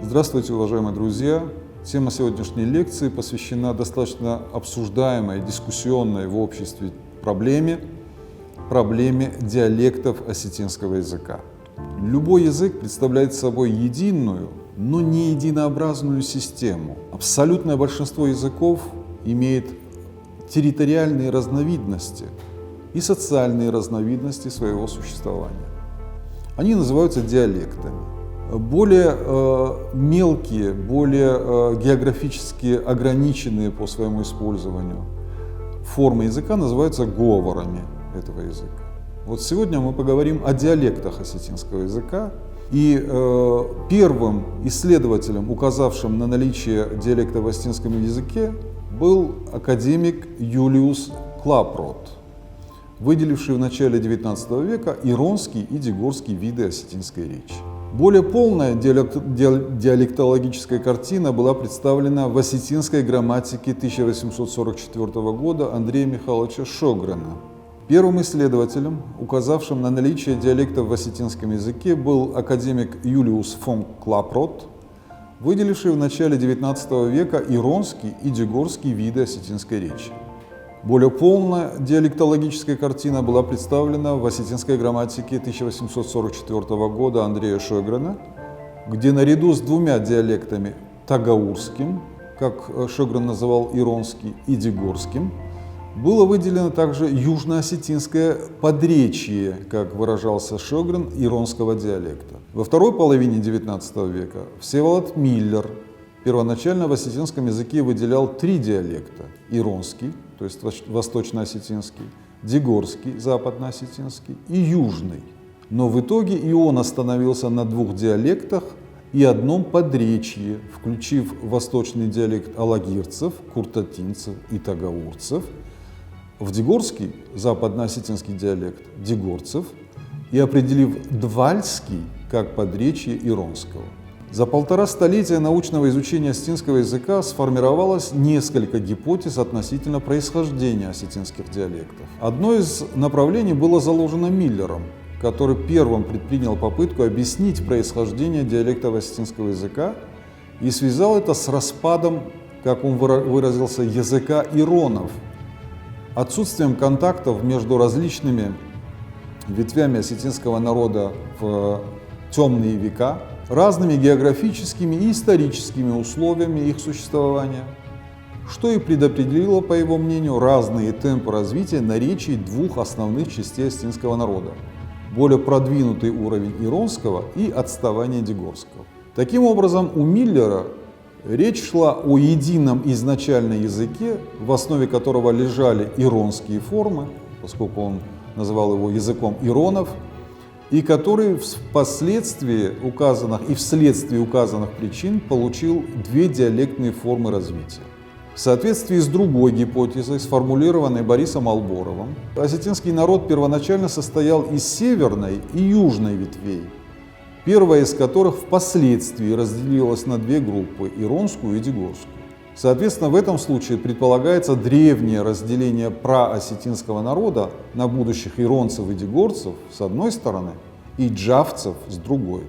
Здравствуйте, уважаемые друзья! Тема сегодняшней лекции посвящена достаточно обсуждаемой, дискуссионной в обществе проблеме диалектов осетинского языка. Любой язык представляет собой единую, но не единообразную систему. Абсолютное большинство языков имеет территориальные разновидности и социальные разновидности своего существования. Они называются диалектами. Более мелкие, более географически ограниченные по своему использованию формы языка называются говорами этого языка. Вот сегодня мы поговорим о диалектах осетинского языка. И первым исследователем, указавшим на наличие диалекта в осетинском языке, был академик Юлиус Клапрот, выделивший в начале XIX века иронский и дигорский виды осетинской речи. Более полная диалектологическая картина была представлена в осетинской грамматике 1844 года Андрея Михайловича Шогрена. Первым исследователем, указавшим на наличие диалектов в осетинском языке, был академик Юлиус фон Клапрот, выделивший в начале XIX века иронский и дигорский виды осетинской речи. Более полная диалектологическая картина была представлена в осетинской грамматике 1844 года Андрея Шогрена, где наряду с двумя диалектами тагаурским, как Шогрен называл иронский, и дигорским, было выделено также южно-осетинское подречие, как выражался Шогрен, иронского диалекта. Во второй половине XIX века Всеволод Миллер первоначально в осетинском языке выделял три диалекта: иронский, то есть восточно-осетинский, дигорский, западно-осетинский, и южный. Но в итоге и он остановился на двух диалектах и одном подречье, включив восточный диалект алагирцев, куртатинцев и тагаурцев, в дигорский, западно-осетинский диалект дигорцев, и определив двальский как подречье иронского. За 1,5 столетия научного изучения осетинского языка сформировалось несколько гипотез относительно происхождения осетинских диалектов. Одно из направлений было заложено Миллером, который первым предпринял попытку объяснить происхождение диалектов осетинского языка и связал это с распадом, как он выразился, языка иронов, отсутствием контактов между различными ветвями осетинского народа в темные века, разными географическими и историческими условиями их существования, что и предопределило, по его мнению, разные темпы развития наречий двух основных частей осетинского народа: более продвинутый уровень иронского и отставание дигорского. Таким образом, у Миллера речь шла о едином изначальном языке, в основе которого лежали иронские формы, поскольку он называл его языком иронов, и который вследствие указанных причин получил две диалектные формы развития. В соответствии с другой гипотезой, сформулированной Борисом Алборовым, осетинский народ первоначально состоял из северной и южной ветвей, первая из которых впоследствии разделилась на две группы – иронскую и дигорскую. Соответственно, в этом случае предполагается древнее разделение праосетинского народа на будущих иронцев и дигорцев с одной стороны и джавцев с другой.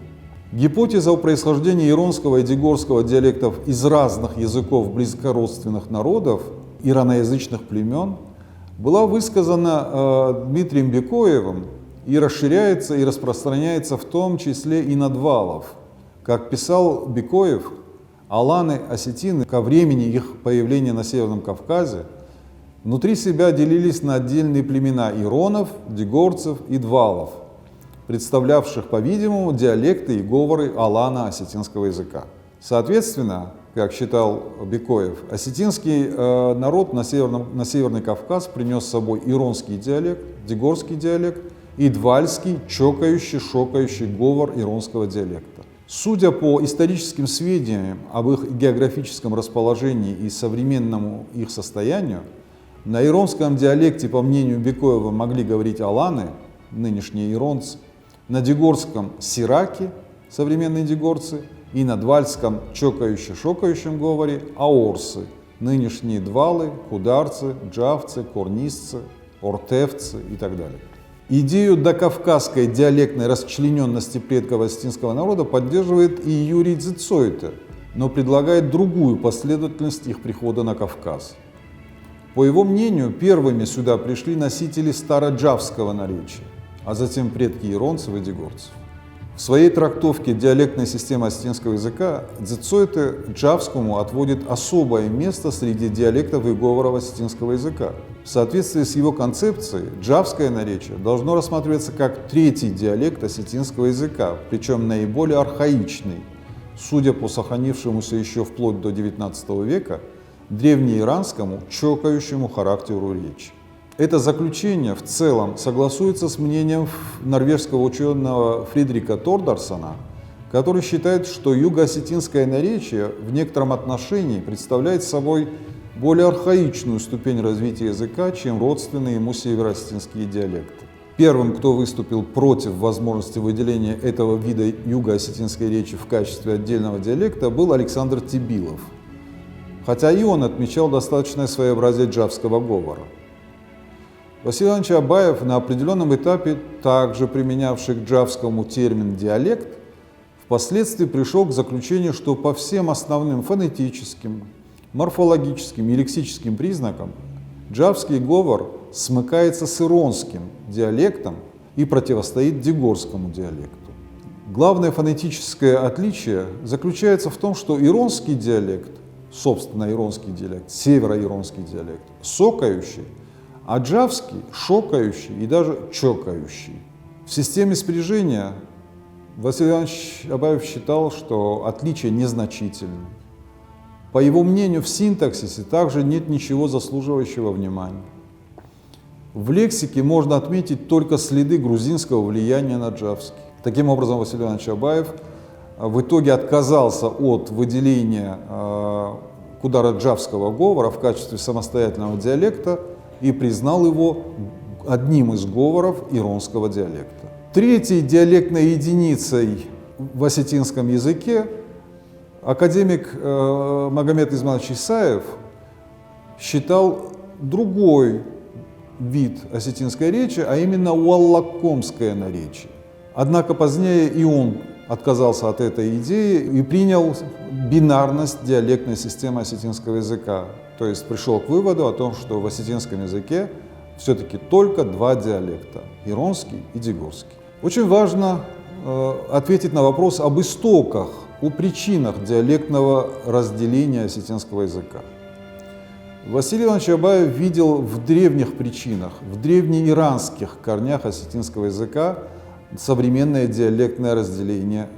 Гипотеза о происхождении иронского и дигорского диалектов из разных языков близкородственных народов, ираноязычных племен, была высказана Дмитрием Бекоевым и расширяется и распространяется в том числе и на двалов. Как писал Бекоев, аланы, осетины ко времени их появления на Северном Кавказе внутри себя делились на отдельные племена иронов, дигорцев и двалов, представлявших, по-видимому, диалекты и говоры алано-осетинского языка. Соответственно, как считал Бекоев, осетинский народ на Северный Кавказ принес с собой иронский диалект, дигорский диалект и двальский, чокающий, шокающий говор иронского диалекта. Судя по историческим сведениям об их географическом расположении и современному их состоянию, на иронском диалекте, по мнению Бекоева, могли говорить аланы, нынешние иронцы, на дигорском сираки, современные дигорцы, и на двальском чокающе-шокающем говоре аорсы, нынешние двалы, кударцы, джавцы, корнисцы, ортевцы и так далее. Идею докавказской диалектной расчлененности предков осетинского народа поддерживает и Юрий Дзицойте, но предлагает другую последовательность их прихода на Кавказ. По его мнению, первыми сюда пришли носители староджавского наречия, а затем предки иронцев и дегорцев. В своей трактовке диалектной системы осетинского языка Дзицойте джавскому отводит особое место среди диалектов и говоров осетинского языка. В соответствии с его концепцией, джавское наречие должно рассматриваться как третий диалект осетинского языка, причем наиболее архаичный, судя по сохранившемуся еще вплоть до XIX века древнеиранскому чокающему характеру речи. Это заключение в целом согласуется с мнением норвежского ученого Фридрика Тордарсона, который считает, что юго-осетинское наречие в некотором отношении представляет собой более архаичную ступень развития языка, чем родственные ему северо-осетинские диалекты. Первым, кто выступил против возможности выделения этого вида юго-осетинской речи в качестве отдельного диалекта, был Александр Тибилов, хотя и он отмечал достаточное своеобразие джавского говора. Василий Иванович Абаев, на определенном этапе также применявший к джавскому термин «диалект», впоследствии пришел к заключению, что по всем основным фонетическим, морфологическим и лексическим признакам джавский говор смыкается с иронским диалектом и противостоит дегорскому диалекту. Главное фонетическое отличие заключается в том, что иронский диалект, собственно иронский диалект, североиронский диалект, сокающий, а джавский – шокающий и даже чокающий. В системе спряжения Василий Иванович Абаев считал, что отличие незначительно. По его мнению, в синтаксисе также нет ничего заслуживающего внимания. В лексике можно отметить только следы грузинского влияния на джавский. Таким образом, Василий Иванович Абаев в итоге отказался от выделения кударо-джавского говора в качестве самостоятельного диалекта и признал его одним из говоров иронского диалекта. Третьей диалектной единицей в осетинском языке академик Магомед Измайлович Исаев считал другой вид осетинской речи, а именно уаллакомское наречие. Однако позднее и он отказался от этой идеи и принял бинарность диалектной системы осетинского языка. То есть пришел к выводу о том, что в осетинском языке все-таки только два диалекта – иронский и дегорский. Очень важно ответить на вопрос об истоках, о причинах диалектного разделения осетинского языка. Василий Иванович Абаев видел в древних причинах, в древнеиранских корнях осетинского языка современное диалектное разделение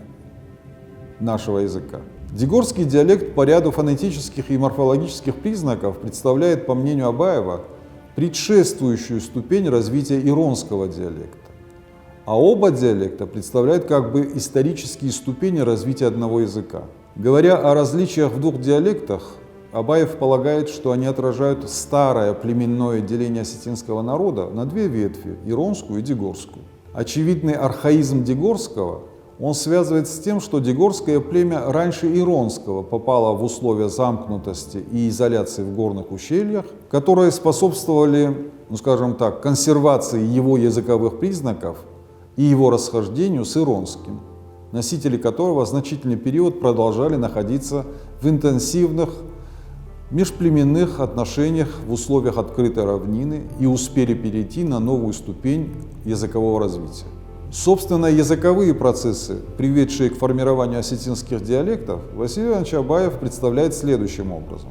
нашего языка. Дегорский диалект по ряду фонетических и морфологических признаков представляет, по мнению Абаева, предшествующую ступень развития иронского диалекта. А оба диалекта представляют как бы исторические ступени развития одного языка. Говоря о различиях в двух диалектах, Абаев полагает, что они отражают старое племенное деление осетинского народа на две ветви – иронскую и дегорскую. Очевидный архаизм дегорского он связывает с тем, что дегорское племя раньше иронского попало в условия замкнутости и изоляции в горных ущельях, которые способствовали, скажем так, консервации его языковых признаков и его расхождению с иронским, носители которого значительный период продолжали находиться в интенсивных межплеменных отношениях в условиях открытой равнины и успели перейти на новую ступень языкового развития. Собственно, языковые процессы, приведшие к формированию осетинских диалектов, Василий Иванович Абаев представляет следующим образом.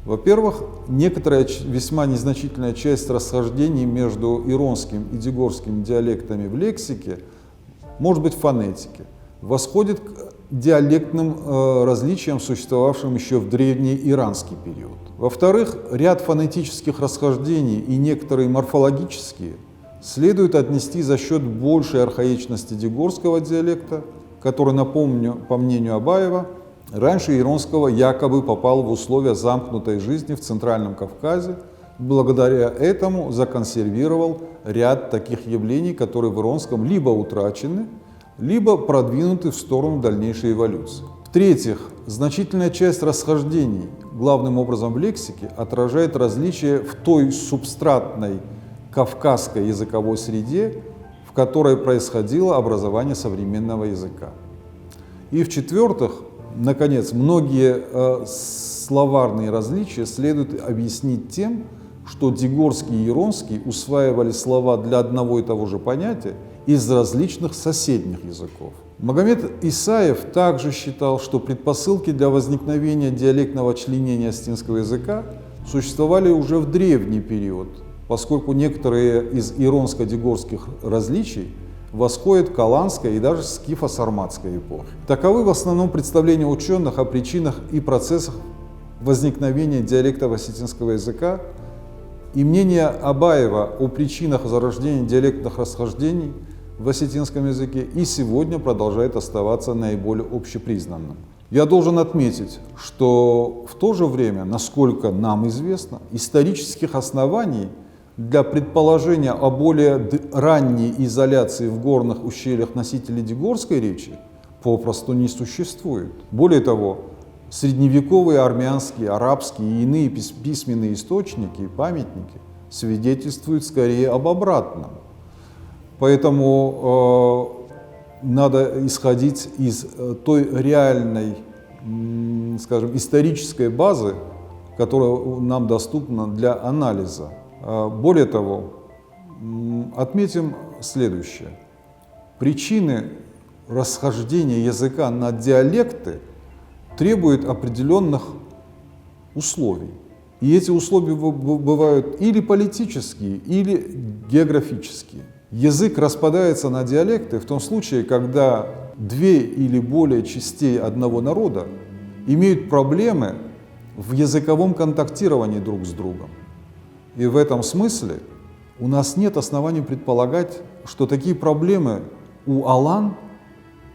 Во-первых, некоторая весьма незначительная часть расхождений между иронским и дегорским диалектами в лексике, может быть, в фонетике, восходит к диалектным различиям, существовавшим еще в древний иранский период. Во-вторых, ряд фонетических расхождений и некоторые морфологические следует отнести за счет большей архаичности дегорского диалекта, который, напомню, по мнению Абаева, раньше иронского якобы попал в условия замкнутой жизни в Центральном Кавказе, благодаря этому законсервировал ряд таких явлений, которые в иронском либо утрачены, либо продвинуты в сторону дальнейшей эволюции. В-третьих, значительная часть расхождений, главным образом в лексике, отражает различия в той субстратной кавказской языковой среде, в которой происходило образование современного языка. И в-четвертых, наконец, многие словарные различия следует объяснить тем, что Дегорский и Яронский усваивали слова для одного и того же понятия из различных соседних языков. Магомед Исаев также считал, что предпосылки для возникновения диалектного членения осетинского языка существовали уже в древний период, поскольку некоторые из иронско-дегорских различий восходят к аланской и даже скифо-сарматской эпохе. Таковы в основном представления ученых о причинах и процессах возникновения диалектов осетинского языка, и мнение Абаева о причинах зарождения диалектных расхождений в осетинском языке и сегодня продолжает оставаться наиболее общепризнанным. Я должен отметить, что в то же время, насколько нам известно, исторических оснований для предположения о более ранней изоляции в горных ущельях носителей дегорской речи попросту не существует. Более того, средневековые армянские, арабские и иные письменные источники и памятники свидетельствуют скорее об обратном. Поэтому надо исходить из той реальной, скажем, исторической базы, которая нам доступна для анализа. Более того, отметим следующее. Причины расхождения языка на диалекты требуют определенных условий. И эти условия бывают или политические, или географические. Язык распадается на диалекты в том случае, когда две или более частей одного народа имеют проблемы в языковом контактировании друг с другом. И в этом смысле у нас нет оснований предполагать, что такие проблемы у алан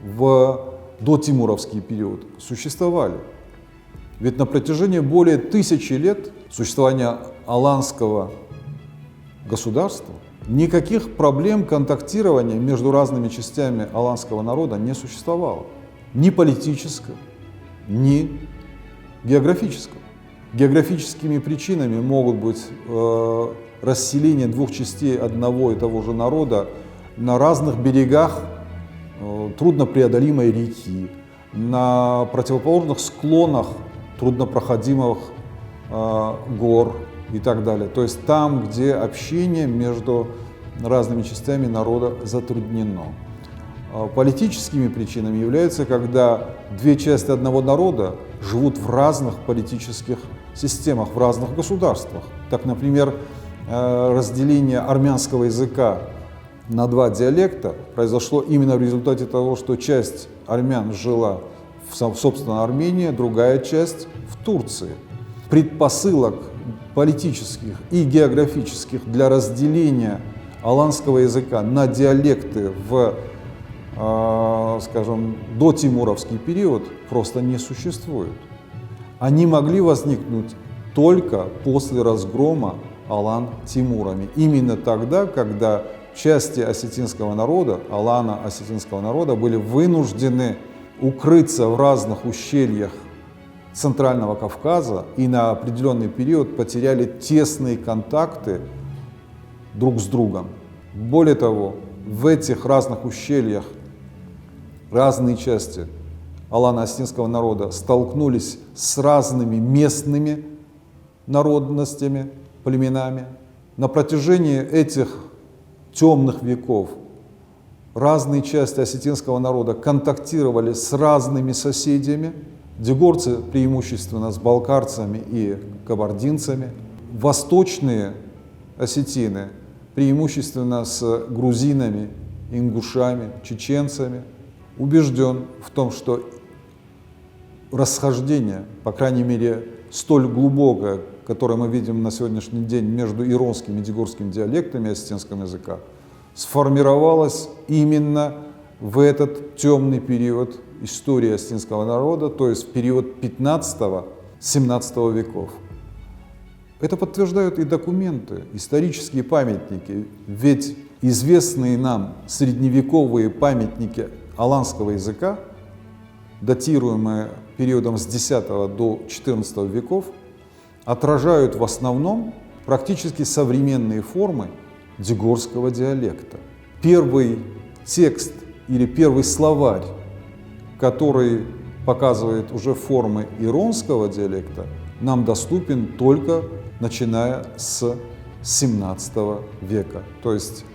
в дотимуровский период существовали. Ведь на протяжении более 1000 лет существования аланского государства никаких проблем контактирования между разными частями аланского народа не существовало. Ни политического, ни географического. Географическими причинами могут быть расселение двух частей одного и того же народа на разных берегах труднопреодолимой реки, на противоположных склонах труднопроходимых гор и так далее. То есть там, где общение между разными частями народа затруднено. Политическими причинами являются, когда две части одного народа живут в разных политических системах, в разных государствах. Так, например, разделение армянского языка на два диалекта произошло именно в результате того, что часть армян жила в собственно Армении, другая часть в Турции. Предпосылок политических и географических для разделения аланского языка на диалекты в, скажем, дотимуровский период просто не существует. Они могли возникнуть только после разгрома алан Тимурами. Именно тогда, когда части осетинского народа, алана осетинского народа, были вынуждены укрыться в разных ущельях Центрального Кавказа и на определенный период потеряли тесные контакты друг с другом. Более того, в этих разных ущельях разные части алано-осетинского народа столкнулись с разными местными народностями, племенами. На протяжении этих темных веков разные части осетинского народа контактировали с разными соседями. Дегорцы преимущественно с балкарцами и кабардинцами. Восточные осетины преимущественно с грузинами, ингушами, чеченцами. Убежден в том, что расхождение, по крайней мере, столь глубокое, которое мы видим на сегодняшний день между иронским и дегорским диалектами осетинского языка, сформировалось именно в этот темный период истории осетинского народа, то есть в период 15-17 веков. Это подтверждают и документы, исторические памятники, ведь известные нам средневековые памятники аланского языка, датируемые периодом с X до XIV веков, отражают в основном практически современные формы дюгорского диалекта. Первый текст или первый словарь, который показывает уже формы иронского диалекта, нам доступен только начиная с 17 века, то есть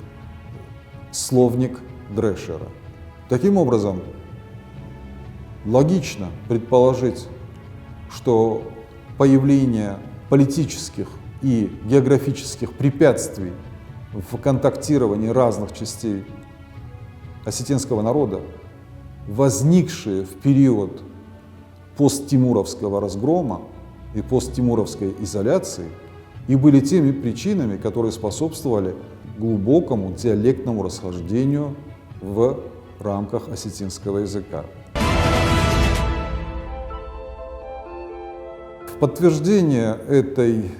словник Дрешера. Таким образом, логично предположить, что появление политических и географических препятствий в контактировании разных частей осетинского народа, возникшие в период посттимуровского разгрома и посттимуровской изоляции, и были теми причинами, которые способствовали глубокому диалектному расхождению в рамках осетинского языка. В подтверждение этой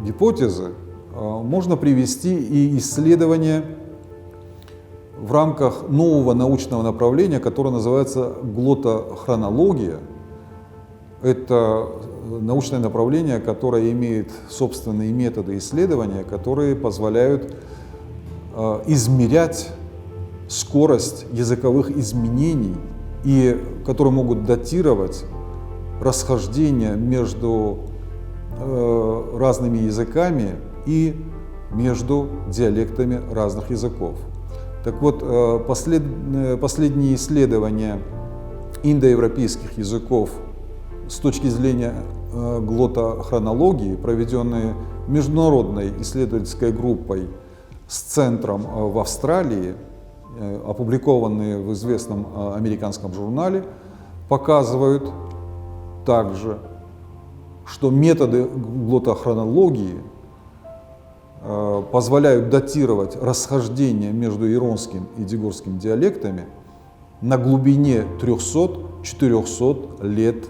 гипотезы можно привести и исследование в рамках нового научного направления, которое называется глоттохронология. Это научное направление, которое имеет собственные методы исследования, которые позволяют измерять скорость языковых изменений и которые могут датировать расхождение между разными языками и между диалектами разных языков. Так вот, последние исследования индоевропейских языков с точки зрения глоттохронологии, проведенные международной исследовательской группой с центром в Австралии, опубликованные в известном американском журнале, показывают также, что методы глоттохронологии позволяют датировать расхождение между иронским и дюгорским диалектами на глубине 300-400 лет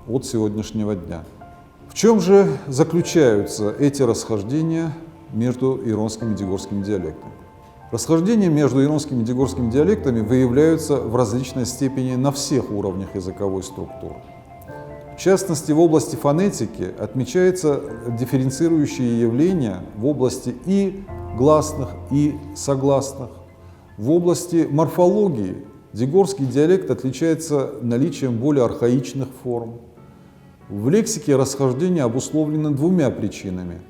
от сегодняшнего дня. В чем же заключаются эти расхождения между иронским и дюгорским диалектами? Расхождения между иронским и дюгорским диалектами выявляются в различной степени на всех уровнях языковой структуры. В частности, в области фонетики отмечаются дифференцирующие явления в области и гласных, и согласных. В области морфологии дюгорский диалект отличается наличием более архаичных форм. В лексике расхождения обусловлены двумя причинами: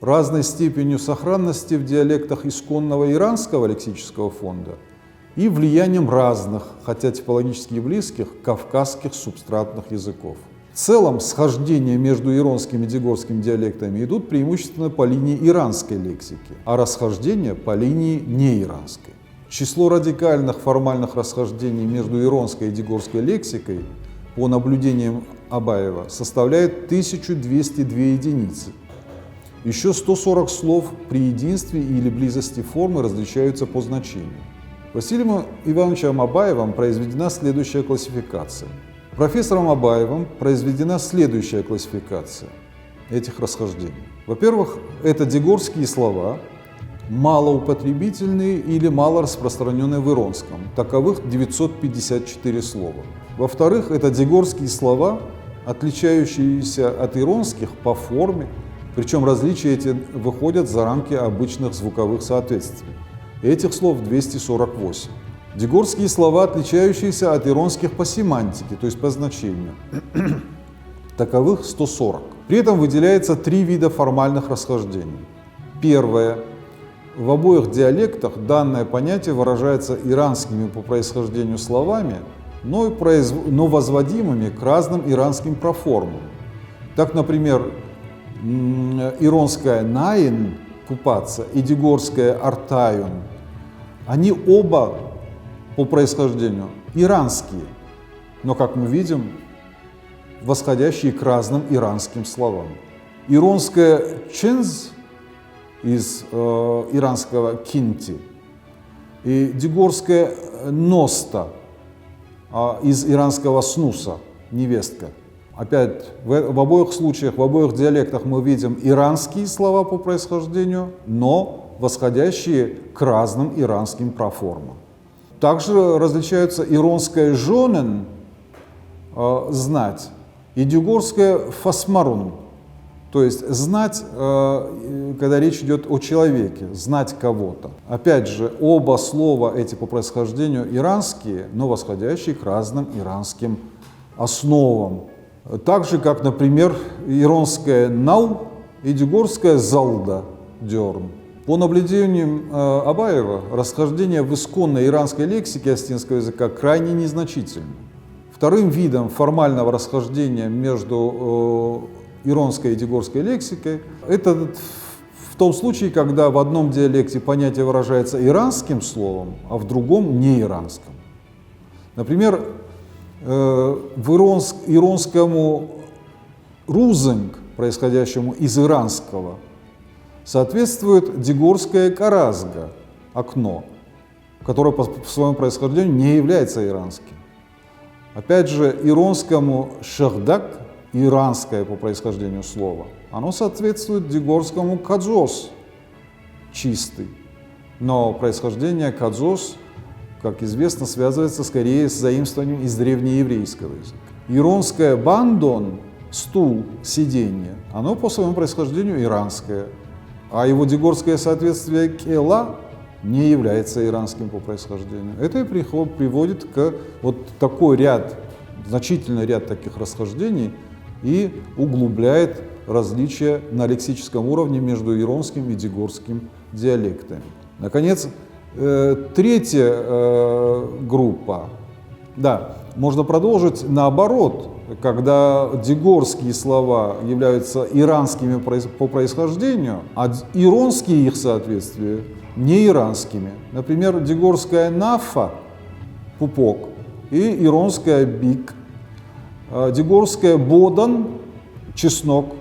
разной степенью сохранности в диалектах исконного иранского лексического фонда и влиянием разных, хотя типологически близких, кавказских субстратных языков. В целом, схождения между иронским и дюгорским диалектами идут преимущественно по линии иранской лексики, а расхождения по линии неиранской. Число радикальных формальных расхождений между иронской и дюгорской лексикой, по наблюдениям Абаева, составляет 1202 единицы. Еще 140 слов при единстве или близости формы различаются по значению. Василием Ивановичем Абаевым произведена следующая классификация. Профессором Абаевым произведена следующая классификация этих расхождений. Во-первых, это дюгорские слова, малоупотребительные или мало распространенные в иронском. Таковых 954 слова. Во-вторых, это дюгорские слова, отличающиеся от иронских по форме, причем различия эти выходят за рамки обычных звуковых соответствий. Этих слов 248. Дюгорские слова, отличающиеся от иронских по семантике, то есть по значению. Таковых 140. При этом выделяется три вида формальных расхождений. Первое. В обоих диалектах данное понятие выражается иранскими по происхождению словами, но возводимыми к разным иранским проформам. Так, например, иронское «наин» — купаться и дюгорское «артаюн» — они оба по происхождению иранские, но, как мы видим, восходящие к разным иранским словам. Иронское «ченз» из иранского «кинти» и дюгорское «носта» из иранского «снуса» — «невестка». Опять, в обоих случаях, в обоих диалектах мы видим иранские слова по происхождению, но восходящие к разным иранским проформам. Также различаются иронское «жонен» — «знать» и дюгорское «фасмарун», То есть знать, когда речь идет о человеке, знать кого-то. Опять же, оба слова эти по происхождению иранские, но восходящие к разным иранским основам. Так же, как, например, иронское «нау» и дюгорское «залда» «дерн». По наблюдениям Абаева, расхождение в исконной иранской лексике осетинского языка крайне незначительно. Вторым видом формального расхождения между иронской и дюгорской лексикой это в том случае, когда в одном диалекте понятие выражается иранским словом, а в другом не иранском. Например, в иронскому «рузынг», происходящему из иранского, соответствует дюгорское «каразга» — окно, которое по своему происхождению не является иранским. Опять же, иронскому «шахдак», иранское по происхождению слова, оно соответствует дюгорскому «каджос» — чистый. Но происхождение «каджос», как известно, связывается скорее с заимствованием из древнееврейского языка. Иронское «бандон» — стул, сиденье, оно по своему происхождению иранское, а его дюгорское соответствие «кела» не является иранским по происхождению. Это и приводит к вот такой ряд, значительный ряд таких расхождений и углубляет различия на лексическом уровне между иронским и дюгорским диалектами. Наконец, третья группа. Да, можно продолжить наоборот, когда дюгорские слова являются иранскими по происхождению, а иронские их соответствия не иранскими. Например, дюгорская «нафа» — пупок и иронская «бик», дюгорская «бодан» — чеснок,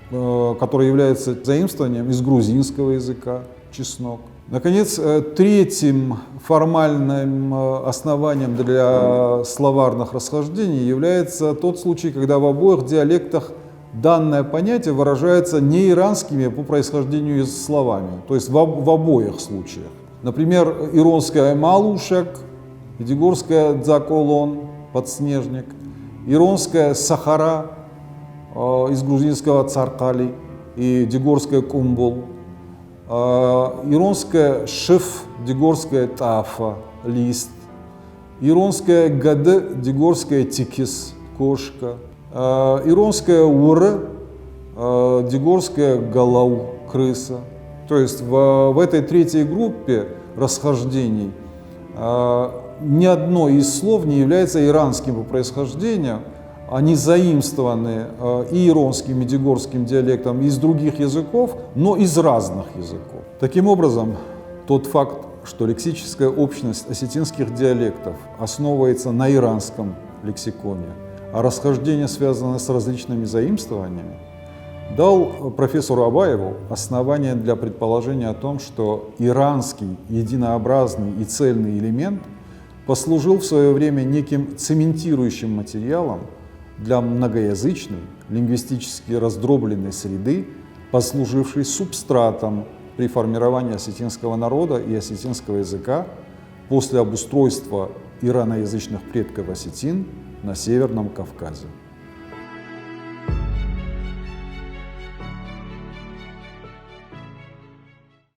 который является заимствованием из грузинского языка чеснок. Наконец, третьим формальным основанием для словарных расхождений является тот случай, когда в обоих диалектах данное понятие выражается не иранскими по происхождению словами, то есть в обоих случаях. Например, иронская «малушек» и дюгорская «дзаколон» — подснежник, иронская «сахара» из грузинского «царкали» и дюгорская «кумбул», иронская «шиф», дюгорская «тафа» — лист, иронская «гаде», дюгорская «тикис» — кошка, иронская «ур», дюгорская «галау» — крыса. То есть в этой третьей группе расхождений ни одно из слов не является иранским по происхождению. Они заимствованы и иронским, и дюгорским диалектом из других языков, но из разных языков. Таким образом, тот факт, что лексическая общность осетинских диалектов основывается на иранском лексиконе, а расхождения связаны с различными заимствованиями, дал профессору Абаеву основание для предположения о том, что иранский единообразный и цельный элемент послужил в свое время неким цементирующим материалом для многоязычной, лингвистически раздробленной среды, послужившей субстратом при формировании осетинского народа и осетинского языка после обустройства ираноязычных предков осетин на Северном Кавказе.